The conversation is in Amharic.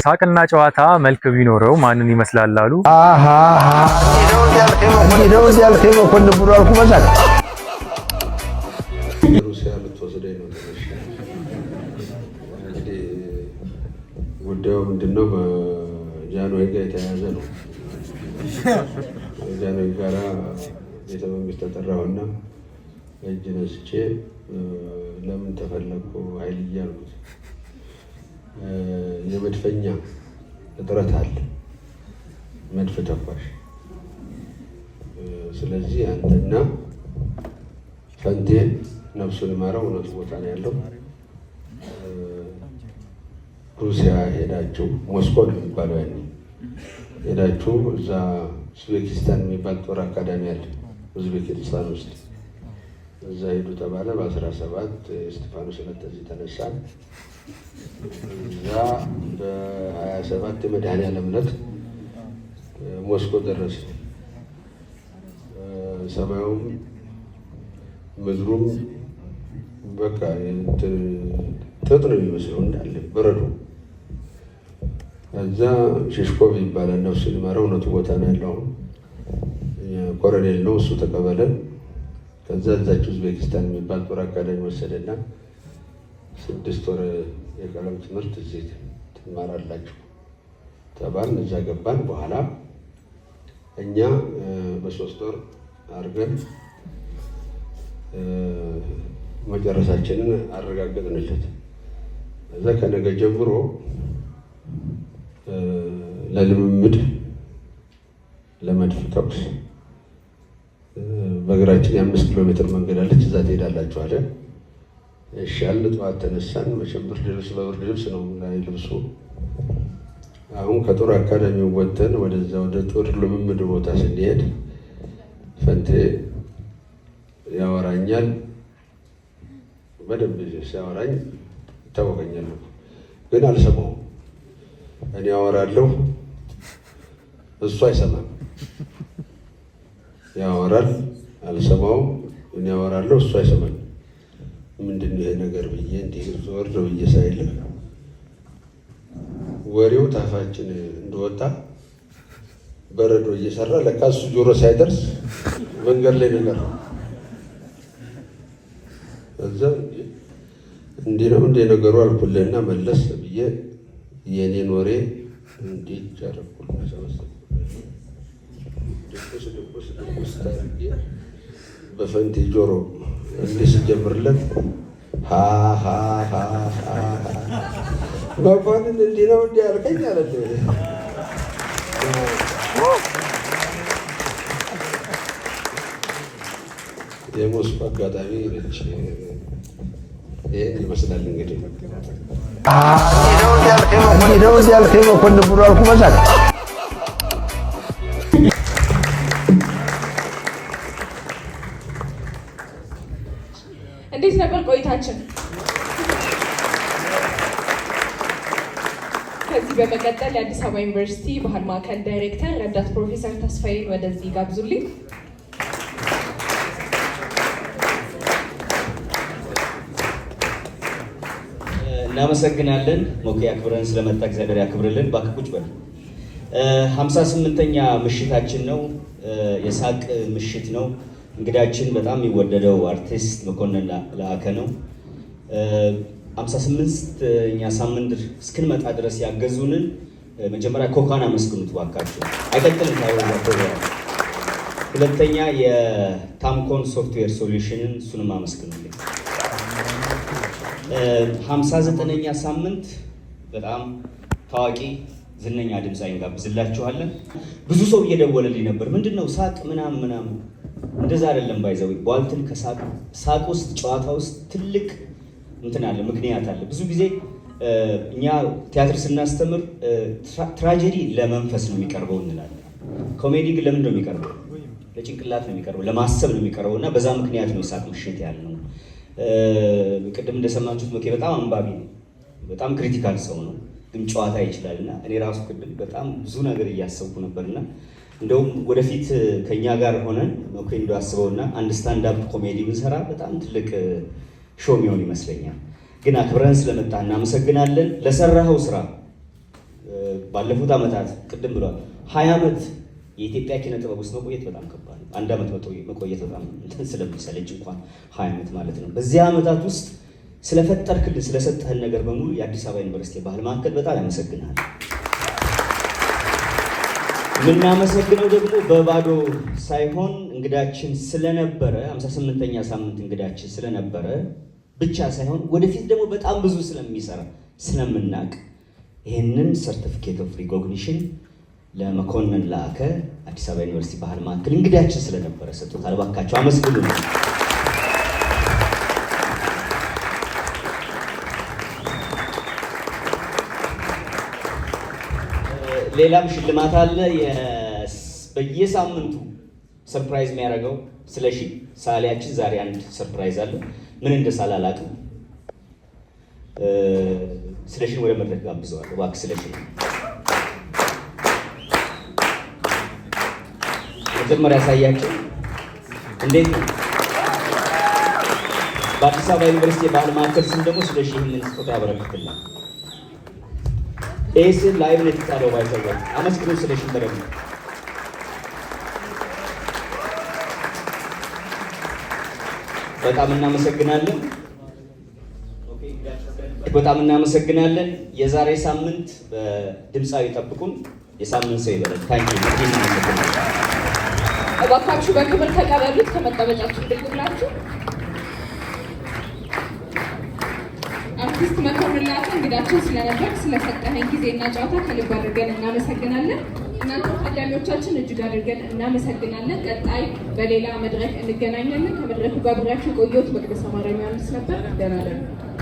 ሳቅና ጨዋታ መልክ ቢኖረው ማንን ይመስላል አሉ። ሩሲያ ልትወስደኝ ነው ተነሽ። እንግዲህ ጉዳዩ ምንድነው? በጃንሆይ ጋር የተያያዘ ነው። ጃንሆይ ጋራ ቤተ መንግስት ተጠራሁና እጅ ነስቼ ለምን ተፈለኩ ኃይል እያልኩት የመድፈኛ እጥረት አለ፣ መድፍ ተኳሽ። ስለዚህ አንተና ፈንቴ ነፍሱን ይማረው እውነቱ ቦታ ነው ያለው፣ ሩሲያ ሄዳችሁ ሞስኮ ነው የሚባለው ያኔ ሄዳችሁ እዛ ኡዝቤኪስታን የሚባል ጦር አካዳሚ አለ ኡዝቤኪስታን ውስጥ እዛ ሄዱ ተባለ። በ17 እስጢፋኖስ ዕለት እዚህ ተነሳን። እዛ በ27 የመድኃኔዓለም ዕለት ሞስኮ ደረስን። ሰማዩም ምድሩም በቃ ጥጥ ነው የሚመስለው እንዳለ በረዶ። እዛ ሽሽኮቭ ይባላል ነፍሱን ይማረው እውነቱ ቦታ ነው ያለው፣ ኮሎኔል ነው እሱ ተቀበለን። ከዛ እዛችሁ ኡዝቤኪስታን የሚባል ጦር አካዳሚ ወሰደና 6 ወር የቀለም ትምህርት እዚህ ትማራላችሁ ተባልን። እዛ ገባን። በኋላ እኛ በ3 ወር አድርገን መጨረሳችንን አረጋገጥንለት። እዛ ከነገ ጀምሮ ለልምምድ ለመድፍ ተኩስ በእግራችን የ5 ኪሎ ሜትር መንገድ አለች፣ እዛ ትሄዳላችሁ አለ። እሺ አለ። ጠዋት ተነሳን። መቼም ብርድ ልብስ በብርድ ልብስ ነው ላይ ልብሱ። አሁን ከጦር አካዳሚው ወጥተን ወደዛ ወደ ጦር ልምምድ ቦታ ስንሄድ ፈንቴ ያወራኛል። በደንብ ሲያወራኝ ይታወቀኛል፣ ግን አልሰማውም። እኔ ያወራለሁ እሱ አይሰማም። ያወራል አልሰማውም። እኔ ያወራለሁ እሱ አይሰማም። ምንድን ነው ይሄ ነገር ብዬ እንዲህ ዞር ብዬ ሳይልህ ወሬው ታፋችን እንደወጣ በረዶ እየሰራ ለካ እሱ ጆሮ ሳይደርስ መንገድ ላይ ነገር ነው። እዛ እንዲህ ነው እንደ ነገሩ አልኩልህና መለስ ብዬ የኔን ወሬ እንዲህ ጨረኩል ሰበሰብ ድቁስ ታርጌ በፈንቴ ጆሮ እንዲህ ስጀምርለት መኮንን እንዲህ ነው እንዲህ ያልከኝ አለ። የሞስኮ አጋጣሚ ነች። ይህን ይመስላል እንግዲህ ያልከኝ መኮንን ብሎ አልኩ መሳቅ። እንዴት ነበር ቆይታችን? ከዚህ በመቀጠል የአዲስ አበባ ዩኒቨርሲቲ ባህል ማዕከል ዳይሬክተር ረዳት ፕሮፌሰር ተስፋዬን ወደዚህ ጋብዙልኝ። እናመሰግናለን። ሞኬ አክብረን ስለመጣ እግዚአብሔር ያክብርልን። እባክህ ቁጭ በል። 58ኛ ምሽታችን ነው፣ የሳቅ ምሽት ነው። እንግዳችን በጣም የሚወደደው አርቲስት መኮንን ለአከ ነው። 58ኛ ሳምንት እስክንመጣ ድረስ ያገዙንን መጀመሪያ ኮካን አመስግኑት እባካችሁ። አይቀጥልም ታውቃላችሁ። ሁለተኛ የታምኮን ሶፍትዌር ሶሉሽንን እሱንም አመስግኑልኝ። 59ኛ ሳምንት በጣም ታዋቂ ዝነኛ ድምፃዊ እንጋብዝላችኋለን። ብዙ ሰው እየደወለልኝ ነበር፣ ምንድነው ሳቅ ምናምን። እንደዛ አይደለም። ባይዘው ቧልትን ከሳቅ ውስጥ ጨዋታ ውስጥ ትልቅ እንትን አለ፣ ምክንያት አለ። ብዙ ጊዜ እኛ ቲያትር ስናስተምር ትራጀዲ ለመንፈስ ነው የሚቀርበው እንላለን። ኮሜዲ ግን ለምንድን ነው የሚቀርበው? ለጭንቅላት ነው የሚቀርበው፣ ለማሰብ ነው የሚቀርበው። እና በዛ ምክንያት ነው የሳቅ ምሽት ያልነው። ቅድም እንደሰማችሁት ሞኬ በጣም አንባቢ ነው፣ በጣም ክሪቲካል ሰው ነው፣ ግን ጨዋታ ይችላል። እና እኔ ራሱ ቅድም በጣም ብዙ ነገር እያሰብኩ ነበርና እንደውም ወደፊት ከኛ ጋር ሆነን ሞኬ እንዳስበውና አንድ ስታንዳፕ ኮሜዲ ብንሰራ በጣም ትልቅ ሾው የሚሆን ይመስለኛል። ግን አክብረን ስለመጣ እናመሰግናለን። ለሰራኸው ስራ ባለፉት ዓመታት ቅድም ብሏል 20 ዓመት የኢትዮጵያ ኪነ ጥበብ ውስጥ መቆየት በጣም ከባድ ነው። 1 ዓመት መቆየት በጣም እንትን ስለሚሰለች እንኳን 20 ዓመት ማለት ነው። በዚህ ዓመታት ውስጥ ስለፈጠርክልን ስለሰጠህን ነገር በሙሉ የአዲስ አበባ ዩኒቨርሲቲ ባህል ማዕከል በጣም ያመሰግናል። የምናመሰግነው ደግሞ በባዶ ሳይሆን እንግዳችን ስለነበረ 58ኛ ሳምንት እንግዳችን ስለነበረ ብቻ ሳይሆን ወደፊት ደግሞ በጣም ብዙ ስለሚሰራ ስለምናቅ ይህንን ሰርቲፊኬት ኦፍ ሪኮግኒሽን ለመኮንን ላከ አዲስ አበባ ዩኒቨርሲቲ ባህል ማዕከል እንግዳችን ስለነበረ ሰጥቶታል። እባካችሁ አመስግኑ። ሌላም ሽልማት አለ። በየሳምንቱ ሰርፕራይዝ የሚያደርገው ስለሺ ሳሊያችን ዛሬ አንድ ሰርፕራይዝ አለ። ምን እንደሳለ አላውቅም። ስለሺን ወደ መድረክ ጋብዘዋለሁ። እባክህ ስለሺ መጀመሪያ ያሳያቸው እንዴት ነው። በአዲስ አበባ ዩኒቨርሲቲ ባህል ማዕከል ስም ደግሞ ስለሺ ይህንን ስጦታ ያበረክትልናል። ኤስ ላይቭ ነው የተጣለው። ባይሰው አመስግኑ ስለሺ ተረዱ። በጣም እናመሰግናለን። በጣም እናመሰግናለን። የዛሬ ሳምንት በድምፃዊ ጠብቁን። የሳምንት ሰው ይበላል። ታንኪ እባካችሁ በክብር ተቀበሉት። ከመቀመጫችሁ ብድግ ብላችሁ አርቲስት መኮንን ላከ እንግዳችን ስለነበር ስለሰጠኸኝ ጊዜና ጨዋታ ከልብ አድርገን እናመሰግናለን። እናንተ ታዳሚዎቻችን እጅግ አድርገን እናመሰግናለን። ቀጣይ በሌላ መድረክ እንገናኛለን። ከመድረኩ ጋር አብሬያችሁ የቆየሁት መቅደስ አማረ ዮሐንስ ነበር። ደህና ደሩ።